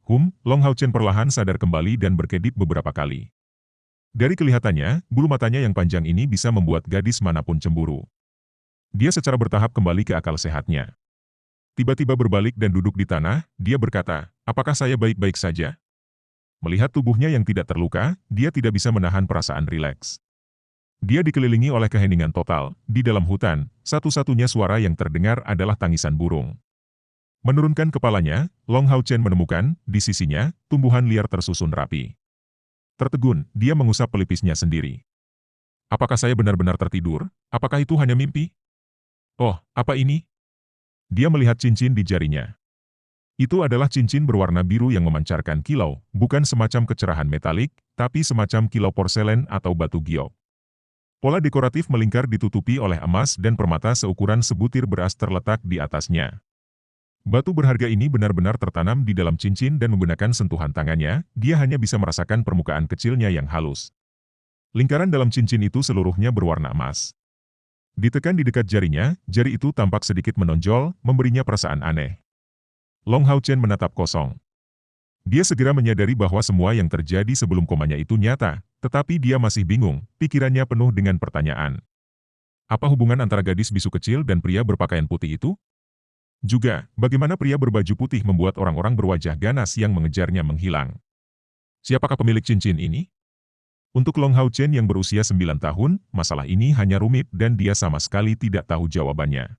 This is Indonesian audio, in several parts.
Long Hao Chen perlahan sadar kembali dan berkedip beberapa kali. Dari kelihatannya, bulu matanya yang panjang ini bisa membuat gadis manapun cemburu. Dia secara bertahap kembali ke akal sehatnya. Tiba-tiba berbalik dan duduk di tanah, dia berkata, "Apakah saya baik-baik saja?" Melihat tubuhnya yang tidak terluka, dia tidak bisa menahan perasaan rileks. Dia dikelilingi oleh keheningan total. Di dalam hutan, satu-satunya suara yang terdengar adalah tangisan burung. Menurunkan kepalanya, Long Hao Chen menemukan, di sisinya, tumbuhan liar tersusun rapi. Tertegun, dia mengusap pelipisnya sendiri. Apakah saya benar-benar tertidur? Apakah itu hanya mimpi? Oh, apa ini? Dia melihat cincin di jarinya. Itu adalah cincin berwarna biru yang memancarkan kilau, bukan semacam kecerahan metalik, tapi semacam kilau porselen atau batu giok. Pola dekoratif melingkar ditutupi oleh emas dan permata seukuran sebutir beras terletak di atasnya. Batu berharga ini benar-benar tertanam di dalam cincin dan menggunakan sentuhan tangannya, dia hanya bisa merasakan permukaan kecilnya yang halus. Lingkaran dalam cincin itu seluruhnya berwarna emas. Ditekan di dekat jarinya, jari itu tampak sedikit menonjol, memberinya perasaan aneh. Long Hao Chen menatap kosong. Dia segera menyadari bahwa semua yang terjadi sebelum komanya itu nyata, tetapi dia masih bingung, pikirannya penuh dengan pertanyaan. Apa hubungan antara gadis bisu kecil dan pria berpakaian putih itu? Juga, bagaimana pria berbaju putih membuat orang-orang berwajah ganas yang mengejarnya menghilang? Siapakah pemilik cincin ini? Untuk Long Hao Chen yang berusia 9 tahun, masalah ini hanya rumit dan dia sama sekali tidak tahu jawabannya.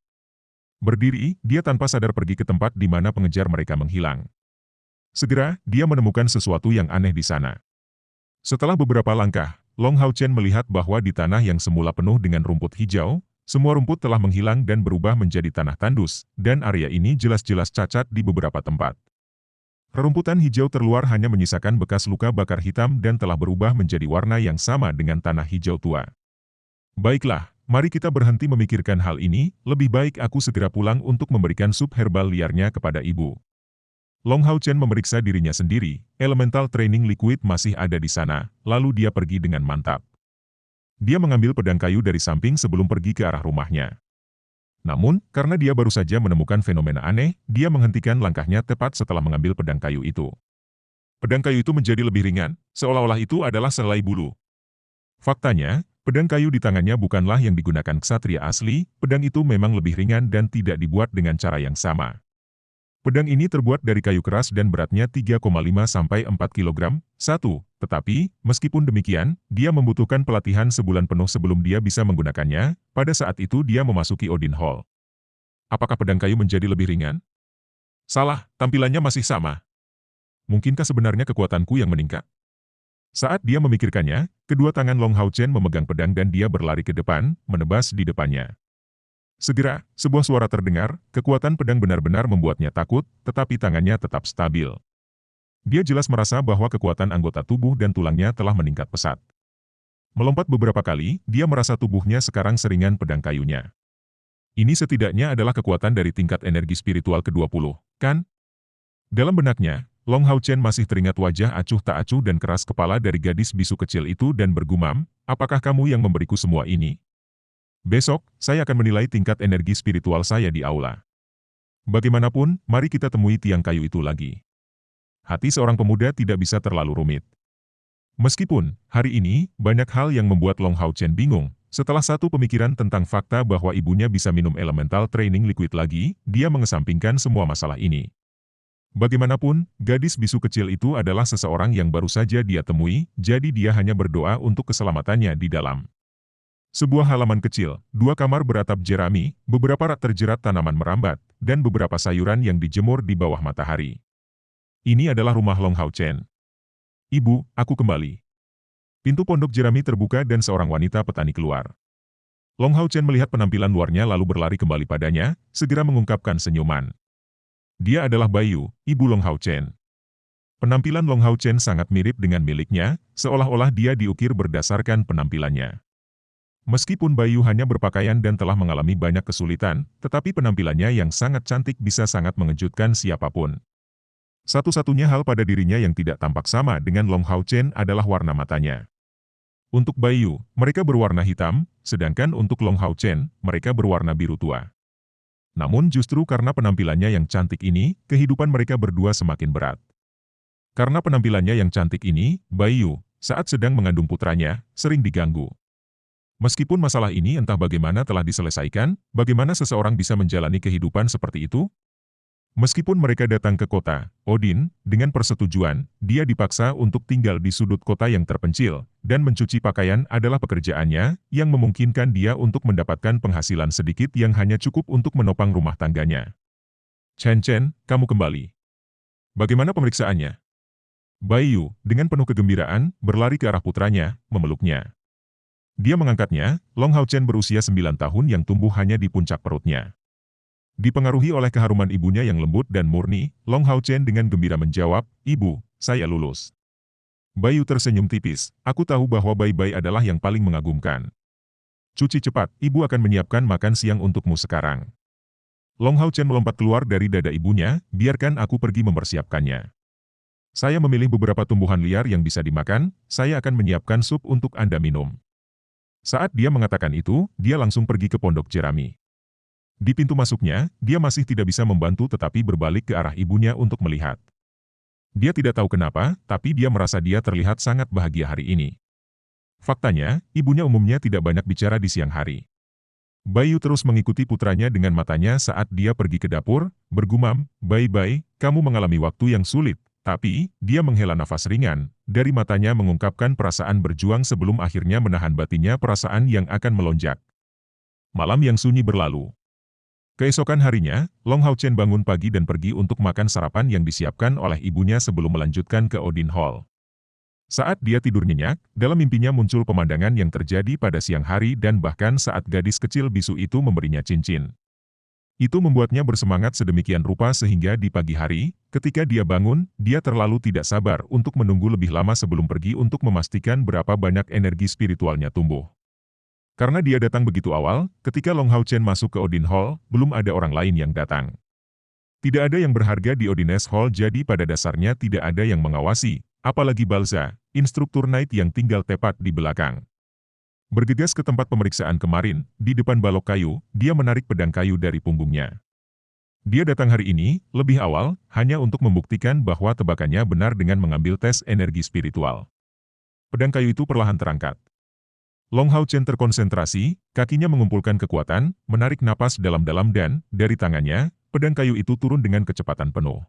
Berdiri, dia tanpa sadar pergi ke tempat di mana pengejar mereka menghilang. Segera, dia menemukan sesuatu yang aneh di sana. Setelah beberapa langkah, Long Hao Chen melihat bahwa di tanah yang semula penuh dengan rumput hijau, semua rumput telah menghilang dan berubah menjadi tanah tandus, dan area ini jelas-jelas cacat di beberapa tempat. Rerumputan hijau terluar hanya menyisakan bekas luka bakar hitam dan telah berubah menjadi warna yang sama dengan tanah hijau tua. Baiklah, mari kita berhenti memikirkan hal ini, lebih baik aku segera pulang untuk memberikan sup herbal liarnya kepada ibu. Long Hao Chen memeriksa dirinya sendiri, elemental training liquid masih ada di sana, lalu dia pergi dengan mantap. Dia mengambil pedang kayu dari samping sebelum pergi ke arah rumahnya. Namun, karena dia baru saja menemukan fenomena aneh, dia menghentikan langkahnya tepat setelah mengambil pedang kayu itu. Pedang kayu itu menjadi lebih ringan, seolah-olah itu adalah sehelai bulu. Faktanya, pedang kayu di tangannya bukanlah yang digunakan ksatria asli, pedang itu memang lebih ringan dan tidak dibuat dengan cara yang sama. Pedang ini terbuat dari kayu keras dan beratnya 3,5–4 kg, tetapi, meskipun demikian, dia membutuhkan pelatihan sebulan penuh sebelum dia bisa menggunakannya, pada saat itu dia memasuki Odin Hall. Apakah pedang kayu menjadi lebih ringan? Salah, tampilannya masih sama. Mungkinkah sebenarnya kekuatanku yang meningkat? Saat dia memikirkannya, kedua tangan Long Hao Chen memegang pedang dan dia berlari ke depan, menebas di depannya. Segera, sebuah suara terdengar, kekuatan pedang benar-benar membuatnya takut, tetapi tangannya tetap stabil. Dia jelas merasa bahwa kekuatan anggota tubuh dan tulangnya telah meningkat pesat. Melompat beberapa kali, dia merasa tubuhnya sekarang seringan pedang kayunya. Ini setidaknya adalah kekuatan dari tingkat energi spiritual ke-20, kan? Dalam benaknya, Long Hao Chen masih teringat wajah acuh tak acuh dan keras kepala dari gadis bisu kecil itu dan bergumam, apakah kamu yang memberiku semua ini? Besok, saya akan menilai tingkat energi spiritual saya di aula. Bagaimanapun, mari kita temui tiang kayu itu lagi. Hati seorang pemuda tidak bisa terlalu rumit. Meskipun, hari ini, banyak hal yang membuat Long Hao Chen bingung, setelah satu pemikiran tentang fakta bahwa ibunya bisa minum elemental training liquid lagi, dia mengesampingkan semua masalah ini. Bagaimanapun, gadis bisu kecil itu adalah seseorang yang baru saja dia temui, jadi dia hanya berdoa untuk keselamatannya di dalam. Sebuah halaman kecil, 2 kamar beratap jerami, beberapa rak terjerat tanaman merambat, dan beberapa sayuran yang dijemur di bawah matahari. Ini adalah rumah Long Hao Chen. Ibu, aku kembali. Pintu pondok jerami terbuka dan seorang wanita petani keluar. Long Hao Chen melihat penampilan luarnya lalu berlari kembali padanya, segera mengungkapkan senyuman. Dia adalah Bayu, ibu Long Hao Chen. Penampilan Long Hao Chen sangat mirip dengan miliknya, seolah-olah dia diukir berdasarkan penampilannya. Meskipun Bayu hanya berpakaian dan telah mengalami banyak kesulitan, tetapi penampilannya yang sangat cantik bisa sangat mengejutkan siapapun. Satu-satunya hal pada dirinya yang tidak tampak sama dengan Long Hao Chen adalah warna matanya. Untuk Bayu, mereka berwarna hitam, sedangkan untuk Long Hao Chen, mereka berwarna biru tua. Namun justru karena penampilannya yang cantik ini, kehidupan mereka berdua semakin berat. Karena penampilannya yang cantik ini, Baiyu, saat sedang mengandung putranya, sering diganggu. Meskipun masalah ini entah bagaimana telah diselesaikan, bagaimana seseorang bisa menjalani kehidupan seperti itu? Meskipun mereka datang ke kota, Odin, dengan persetujuan, dia dipaksa untuk tinggal di sudut kota yang terpencil, dan mencuci pakaian adalah pekerjaannya, yang memungkinkan dia untuk mendapatkan penghasilan sedikit yang hanya cukup untuk menopang rumah tangganya. Chen Chen, kamu kembali. Bagaimana pemeriksaannya? Baiyu, dengan penuh kegembiraan, berlari ke arah putranya, memeluknya. Dia mengangkatnya, Long Hao Chen berusia 9 tahun yang tumbuh hanya di puncak perutnya. Dipengaruhi oleh keharuman ibunya yang lembut dan murni, Long Hao Chen dengan gembira menjawab, "Ibu, saya lulus." Baiyu tersenyum tipis, "Aku tahu bahwa Bai-Bai adalah yang paling mengagumkan. Cuci cepat, ibu akan menyiapkan makan siang untukmu sekarang." Long Hao Chen melompat keluar dari dada ibunya, "Biarkan aku pergi mempersiapkannya. Saya memilih beberapa tumbuhan liar yang bisa dimakan, saya akan menyiapkan sup untuk Anda minum." Saat dia mengatakan itu, dia langsung pergi ke pondok jerami. Di pintu masuknya, dia masih tidak bisa membantu tetapi berbalik ke arah ibunya untuk melihat. Dia tidak tahu kenapa, tapi dia merasa dia terlihat sangat bahagia hari ini. Faktanya, ibunya umumnya tidak banyak bicara di siang hari. Baiyu terus mengikuti putranya dengan matanya saat dia pergi ke dapur, bergumam, "Bai-Bai, kamu mengalami waktu yang sulit." Tapi, dia menghela nafas ringan, dari matanya mengungkapkan perasaan berjuang sebelum akhirnya menahan batinnya perasaan yang akan melonjak. Malam yang sunyi berlalu. Keesokan harinya, Long Hao Chen bangun pagi dan pergi untuk makan sarapan yang disiapkan oleh ibunya sebelum melanjutkan ke Odin Hall. Saat dia tidur nyenyak, dalam mimpinya muncul pemandangan yang terjadi pada siang hari dan bahkan saat gadis kecil bisu itu memberinya cincin. Itu membuatnya bersemangat sedemikian rupa sehingga di pagi hari, ketika dia bangun, dia terlalu tidak sabar untuk menunggu lebih lama sebelum pergi untuk memastikan berapa banyak energi spiritualnya tumbuh. Karena dia datang begitu awal, ketika Long Hao Chen masuk ke Odin Hall, belum ada orang lain yang datang. Tidak ada yang berharga di Odines Hall jadi pada dasarnya tidak ada yang mengawasi, apalagi Balza, instruktur Knight yang tinggal tepat di belakang. Bergegas ke tempat pemeriksaan kemarin, di depan balok kayu, dia menarik pedang kayu dari punggungnya. Dia datang hari ini, lebih awal, hanya untuk membuktikan bahwa tebakannya benar dengan mengambil tes energi spiritual. Pedang kayu itu perlahan terangkat. Long Hao Chen terkonsentrasi, kakinya mengumpulkan kekuatan, menarik napas dalam-dalam dan, dari tangannya, pedang kayu itu turun dengan kecepatan penuh.